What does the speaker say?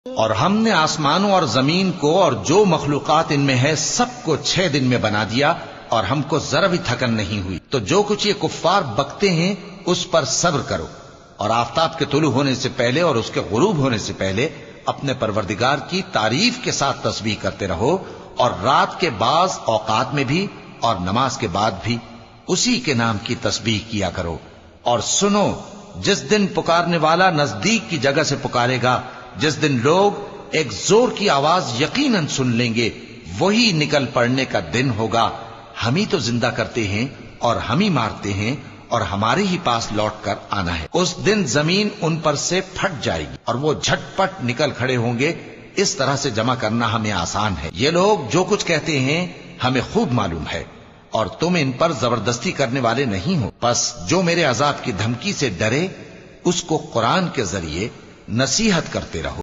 और हमने आसमानों और जमीन को और जो मखलूकात इनमें है सबको 6 दिन में बना दिया और हमको जरा भी थकन नहीं हुई। तो जो कुछ ये कुफ्फार बकते हैं उस पर सब्र करो और आफताब के तुलू होने से पहले और उसके गुरूब होने से पहले अपने परवरदिगार की तारीफ के साथ तस्बीह करते रहो और रात के बाज औकात में भी और नमाज के बाद भी उसी के नाम की तस्बीह किया करो। और सुनो, जिस दिन पुकारने वाला नजदीक की जगह से पुकारेगा, जिस दिन लोग एक जोर की आवाज यकीनन सुन लेंगे, वही निकल पड़ने का दिन होगा। हम ही तो जिंदा करते हैं और हम ही मारते हैं और हमारे ही पास लौट कर आना है। उस दिन जमीन उन पर से फट जाएगी और वो झटपट निकल खड़े होंगे। इस तरह से जमा करना हमें आसान है। ये लोग जो कुछ कहते हैं हमें खूब मालूम है और तुम इन पर जबरदस्ती करने वाले नहीं हो। बस जो मेरे अजाब की धमकी से डरे उसको कुरान के जरिए नसीहत करते रहो।